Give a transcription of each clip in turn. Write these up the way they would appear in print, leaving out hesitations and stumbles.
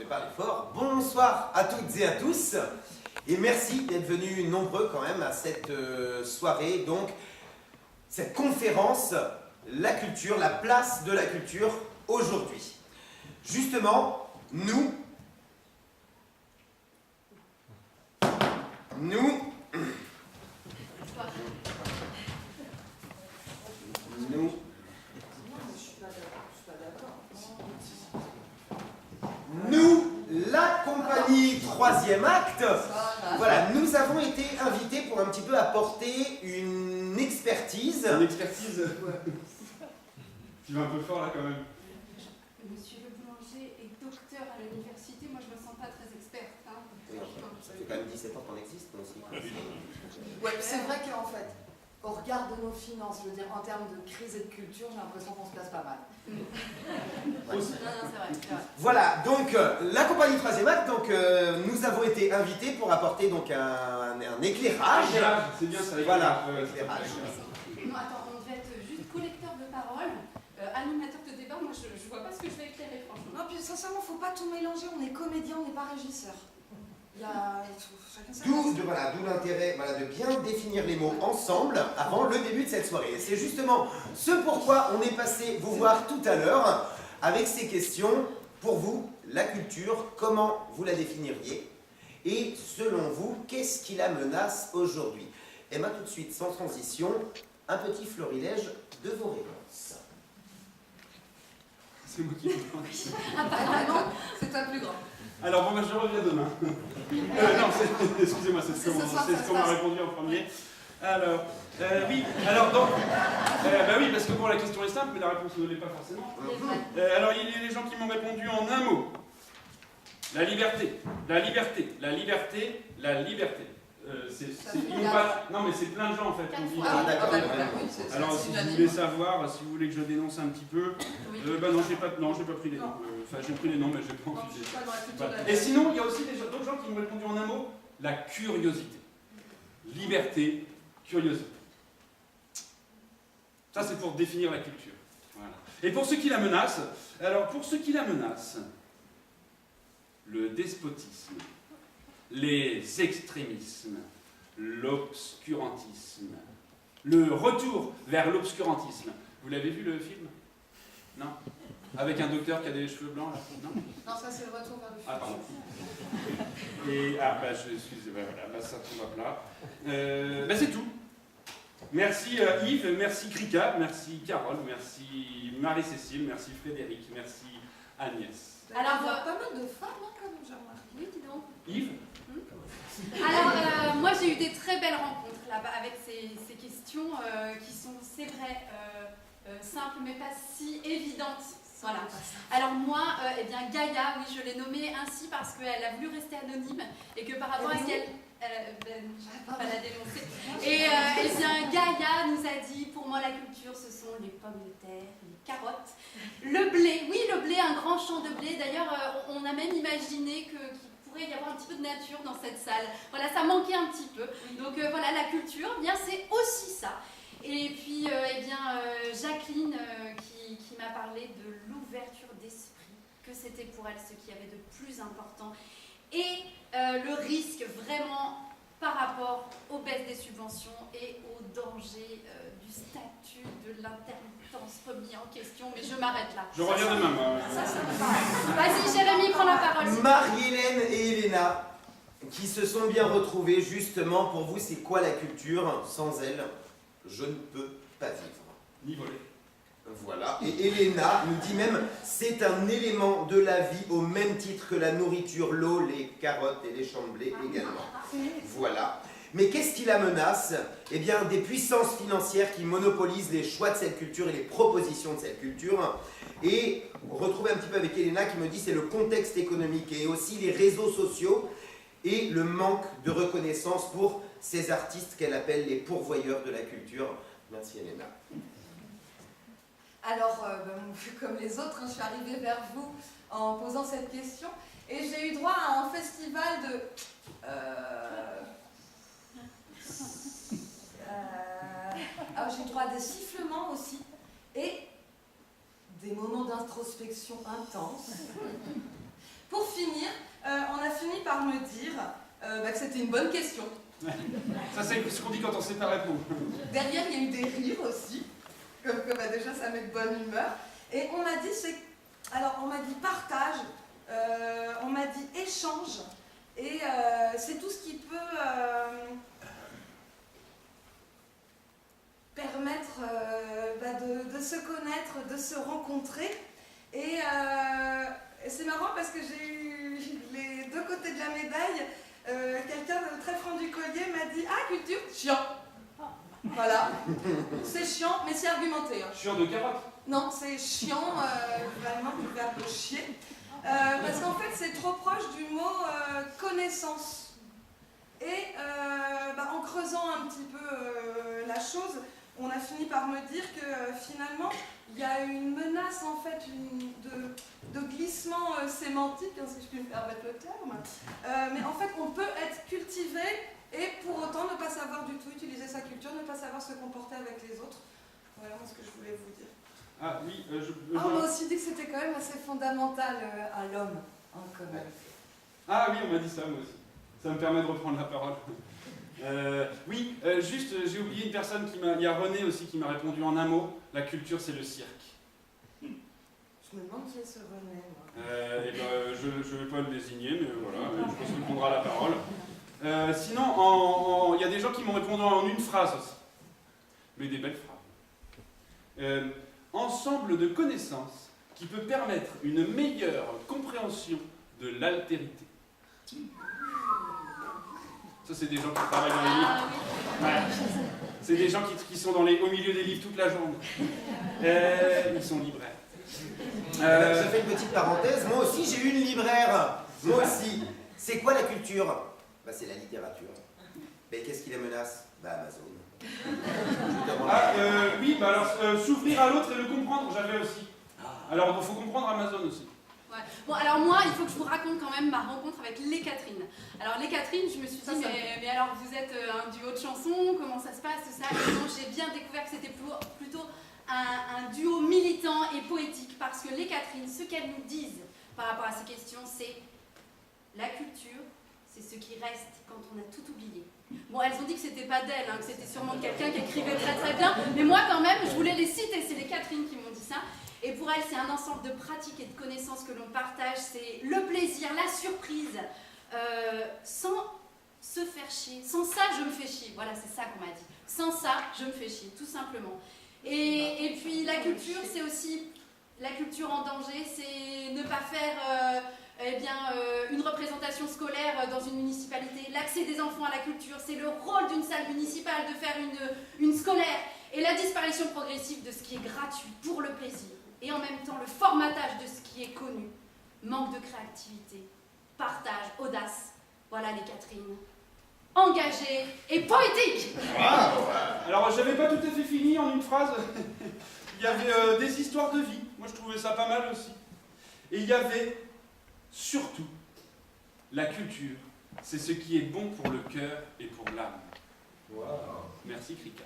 vais parler fort. Bonsoir à toutes et à tous. Et merci d'être venus nombreux quand même à cette soirée, donc cette conférence, la culture, la place de la culture aujourd'hui. Justement, nous, la compagnie Troisième Acte, voilà, nous avons été invités pour un petit peu apporter une expertise. Une expertise Tu vas un peu fort là quand même. Monsieur le boulanger est docteur à l'université, moi je me sens pas très experte. Hein. Oui, ça fait quand même 17 ans qu'on existe, nous aussi. Ouais, c'est vrai qu'en fait, au regard de nos finances, je veux dire, en termes de crise et de culture, j'ai l'impression qu'on se place pas mal. Non, c'est vrai, c'est vrai. Voilà, donc la compagnie Troisième Acte, donc nous avons été invités pour apporter donc un éclairage. C'est bien ça. Voilà, éclairage. Non, attends, on devait être juste collecteur de paroles, animateur de débat, moi je vois pas ce que je vais éclairer franchement. Non, puis sincèrement, faut pas tout mélanger, on est comédien, on n'est pas régisseur. Il y a chacun sa D'où l'intérêt de bien définir les mots ensemble avant le début de cette soirée. C'est justement ce pourquoi on est passé vous voir tout à l'heure avec ces questions. Pour vous, la culture, comment vous la définiriez? Et selon vous, qu'est-ce qui la menace aujourd'hui? Et bien tout de suite, sans transition, un petit florilège de vos réponses. C'est moi qui vous Ah non, c'est toi le plus grand. Alors bon, je reviens demain. Non, excusez-moi, c'est ce qu'on m'a répondu en premier. Alors, oui, alors donc, oui, parce que bon, la question est simple, mais la réponse ne l'est pas forcément. Alors, il y a des gens qui m'ont répondu en un mot. La liberté, la liberté, la liberté, la liberté. Non, mais c'est plein de gens en fait qui ont dit. Ah, d'accord. Alors, si vous voulez savoir, si vous voulez que je dénonce un petit peu, non, j'ai pas pris les noms. Enfin, j'ai pris les noms, mais j'ai pas envie de. Et sinon, il y a aussi d'autres gens qui m'ont répondu en un mot, la curiosité. Liberté, curiosité. Ça, c'est pour définir la culture. Voilà. Et pour ceux qui la menacent, le despotisme, les extrémismes, l'obscurantisme, le retour vers l'obscurantisme. Vous l'avez vu le film? Non? Avec un docteur qui a des cheveux blancs là? Non, ça c'est le retour vers le futur. Ah, pardon. Et, excusez-moi, voilà, ça tombe à plat. C'est tout. Merci Yves, merci Krika, merci Carole, merci Marie-Cécile, merci Frédéric, merci Agnès. Alors, pas mal de femmes, hein, quand même, j'ai remarqué. Oui, dis donc. Yves? Alors, moi j'ai eu des très belles rencontres là-bas avec ces questions qui sont, c'est vrai, simples mais pas si évidentes. Voilà. Alors moi, Gaïa, oui, je l'ai nommée ainsi parce qu'elle a voulu rester anonyme et que par rapport à ce qu'elle... pas la dénoncer. Et Gaïa nous a dit, pour moi la culture ce sont les pommes de terre, les carottes, le blé, oui le blé, un grand champ de blé. D'ailleurs on a même imaginé qu'il pourrait y avoir un petit peu de nature dans cette salle. Voilà, ça manquait un petit peu. Donc voilà, la culture, bien c'est aussi ça. Et puis Jacqueline qui m'a parlé de l'ouverture d'esprit, que c'était pour elle ce qui y avait de plus important. Et le risque vraiment par rapport aux baisses des subventions et au danger du statut de l'intermittence remis en question. Mais je m'arrête là. Je reviens demain, moi. Vas-y Jérémy, prends la parole. Marie-Hélène et Elena, qui se sont bien retrouvées justement. Pour vous, c'est quoi la culture? Sans elle, je ne peux pas vivre. Ni voler. Voilà, et Elena nous dit même c'est un élément de la vie au même titre que la nourriture, l'eau, les carottes et les champs de blé également. Voilà. Mais qu'est-ce qui la menace? Eh bien, des puissances financières qui monopolisent les choix de cette culture et les propositions de cette culture. Et retrouver un petit peu avec Elena qui me dit c'est le contexte économique et aussi les réseaux sociaux et le manque de reconnaissance pour ces artistes qu'elle appelle les pourvoyeurs de la culture. Merci Elena. Alors, comme les autres, je suis arrivée vers vous en posant cette question et j'ai eu droit à un festival de... Alors j'ai eu droit à des sifflements aussi et des moments d'introspection intenses Pour finir, on a fini par me dire que c'était une bonne question. Ça, c'est ce qu'on dit quand on sait pas répondre. Derrière, il y a eu des rires aussi, comme déjà ça met de bonne humeur. Et on m'a dit, on m'a dit partage, on m'a dit échange, et c'est tout ce qui peut permettre de se connaître, de se rencontrer. Et c'est marrant parce que j'ai eu les deux côtés de la médaille. Quelqu'un de très franc du collier m'a dit « Ah, culture, chiant !» Voilà. C'est chiant, mais c'est argumenté. Hein. Chiant de carotte. Non, c'est chiant, vraiment du verbe chier. Parce qu'en fait, c'est trop proche du mot connaissance. Et en creusant un petit peu la chose, on a fini par me dire que finalement, il y a une menace en fait de glissement sémantique, hein, si je puis me permettre le terme. Mais en fait, on peut être cultivé et pour autant ne pas savoir du tout utiliser sa culture, ne pas savoir se comporter avec les autres. Voilà ce que je voulais vous dire. Ah oui, On m'a aussi dit que c'était quand même assez fondamental à l'homme, hein, quand même. Ah oui, on m'a dit ça, moi aussi. Ça me permet de reprendre la parole. Juste, j'ai oublié une personne il y a René aussi qui m'a répondu en un mot. La culture, c'est le cirque. Je me demande qui est ce René, moi. Je ne vais pas le désigner, mais voilà, je pense qu'il prendra la parole. Sinon, il y a des gens qui m'ont répondu en une phrase aussi. Mais des belles phrases. Ensemble de connaissances qui peut permettre une meilleure compréhension de l'altérité. Ça, c'est des gens qui travaillent dans les livres. Ouais. C'est des gens qui sont au milieu des livres toute la journée. Ils sont libraires. Je fais une petite parenthèse. Moi aussi, j'ai eu une libraire. Moi aussi. C'est quoi la culture? C'est la littérature. Mais qu'est-ce qui la menace? Amazon. S'ouvrir à l'autre et le comprendre, j'avais aussi. Alors, il faut comprendre Amazon aussi. Ouais. Bon, alors moi, il faut que je vous raconte quand même ma rencontre avec les Catherine. Alors les Catherine, je me suis dit, mais alors vous êtes un duo de chansons, comment ça se passe, tout ça. Et donc j'ai bien découvert que c'était plutôt un duo militant et poétique, parce que les Catherine, ce qu'elles nous disent par rapport à ces questions, c'est la culture, c'est ce qui reste quand on a tout oublié. Bon, elles ont dit que c'était pas d'elles, hein, que c'était sûrement quelqu'un qui écrivait très très bien, mais moi quand même, je voulais les citer, c'est les Catherine qui m'ont dit ça. Et pour elles, c'est un ensemble de pratiques et de connaissances que l'on partage, c'est le plaisir, la surprise, sans se faire chier. Sans ça, je me fais chier. Voilà, c'est ça qu'on m'a dit. Sans ça, je me fais chier, tout simplement. Et puis la culture, c'est aussi la culture en danger, c'est ne pas faire une représentation scolaire dans une municipalité. L'accès des enfants à la culture, c'est le rôle d'une salle municipale de faire une scolaire. Et la disparition progressive de ce qui est gratuit pour le plaisir. Et en même temps, le formatage de ce qui est connu. Manque de créativité, partage, audace. Voilà les Catherine. Engagées et poétiques. Alors, j'avais pas tout à fait fini en une phrase. Il y avait des histoires de vie. Moi, je trouvais ça pas mal aussi. Et il y avait surtout la culture. C'est ce qui est bon pour le cœur et pour l'âme. Wow. Merci, Krika.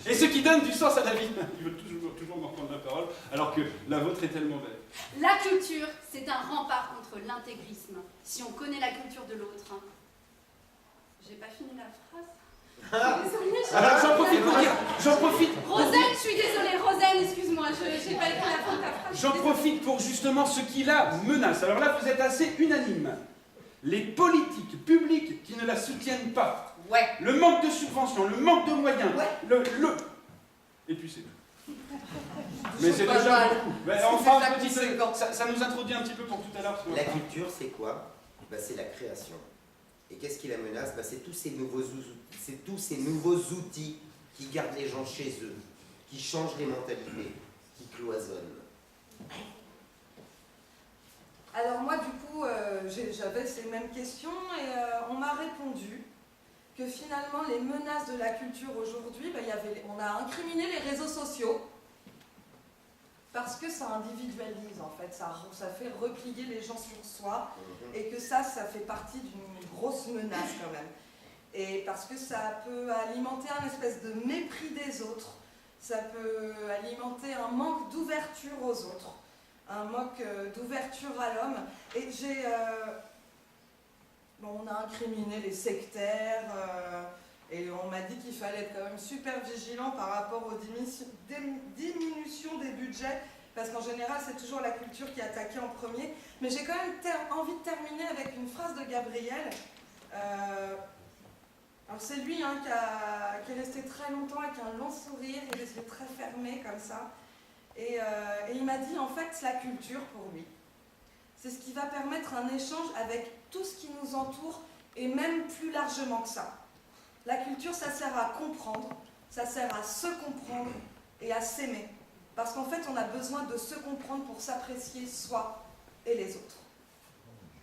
Et ce qui donne du sens à la vie. Ils veulent toujours m'en prendre la parole, alors que la vôtre est tellement belle. La culture, c'est un rempart contre l'intégrisme. Si on connaît la culture de l'autre... J'ai pas fini la phrase. J'en profite. Rosen, je suis désolée, Rosen, excuse-moi, j'ai pas écrit la fin de ta phrase. J'en profite pour justement ce qui la menace. Alors là, vous êtes assez unanime. Les politiques publiques qui ne la soutiennent pas. Ouais. Le manque de subventions, le manque de moyens. Ouais. Et puis c'est tout. Mais c'est déjà beaucoup. Enfin, ça nous introduit un petit peu pour tout à l'heure. La culture, c'est quoi? C'est la création. Et qu'est-ce qui la menace? C'est tous ces nouveaux outils qui gardent les gens chez eux, qui changent les mentalités, qui cloisonnent. Alors moi, du coup, j'avais ces mêmes questions et on m'a répondu que finalement, les menaces de la culture aujourd'hui, on a incriminé les réseaux sociaux parce que ça individualise, en fait, ça fait replier les gens sur soi et que ça fait partie d'une grosse menace quand même. Et parce que ça peut alimenter un espèce de mépris des autres, ça peut alimenter un manque d'ouverture aux autres. un manque d'ouverture à l'homme. Et j'ai... Bon, on a incriminé les sectaires, et on m'a dit qu'il fallait être quand même super vigilant par rapport aux diminutions des budgets, parce qu'en général, c'est toujours la culture qui est attaquée en premier. Mais j'ai quand même envie de terminer avec une phrase de Gabriel. Alors c'est lui hein, qui est resté très longtemps avec un long sourire et les yeux très fermés comme ça. Et il m'a dit en fait la culture pour lui, c'est ce qui va permettre un échange avec tout ce qui nous entoure et même plus largement que ça. La culture, ça sert à comprendre, ça sert à se comprendre et à s'aimer. Parce qu'en fait, on a besoin de se comprendre pour s'apprécier soi et les autres.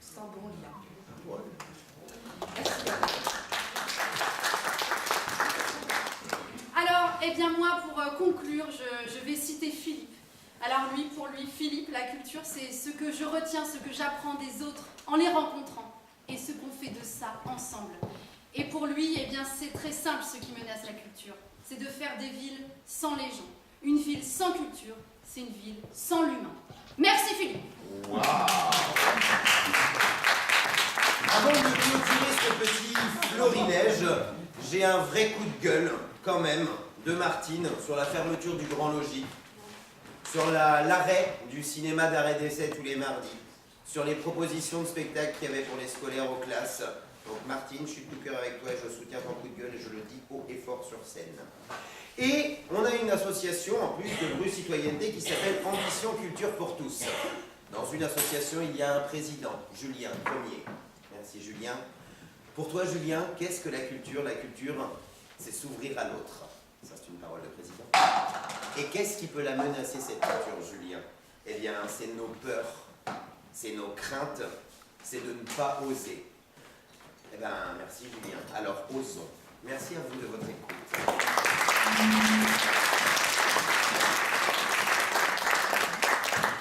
C'est un bon lien. Merci. Alors, eh bien moi, pour conclure, je vais citer Philippe. Alors pour lui, Philippe, la culture, c'est ce que je retiens, ce que j'apprends des autres en les rencontrant, et ce qu'on fait de ça ensemble. Et pour lui, eh bien, c'est très simple ce qui menace la culture. C'est de faire des villes sans les gens. Une ville sans culture, c'est une ville sans l'humain. Merci Philippe. Wow. Avant de clôturer ce petit florilège, j'ai un vrai coup de gueule, quand même, de Martine sur la fermeture du Grand Logis, sur l'arrêt du cinéma d'arrêt d'essai tous les mardis, sur les propositions de spectacles qu'il y avait pour les scolaires aux classes. Donc Martine, je suis de tout cœur avec toi et je soutiens ton coup de gueule et je le dis haut et fort sur scène. Et on a une association en plus de Bru Citoyenneté qui s'appelle Ambition Culture pour tous. Dans une association, il y a un président, Julien Premier. Merci Julien. Pour toi Julien, qu'est-ce que la culture? La culture, c'est s'ouvrir à l'autre. Ça c'est une parole de président. Et qu'est-ce qui peut la menacer cette culture, Julien? Eh bien, c'est nos peurs, c'est nos craintes, c'est de ne pas oser. Eh bien, merci Julien. Alors, osons. Merci à vous de votre écoute.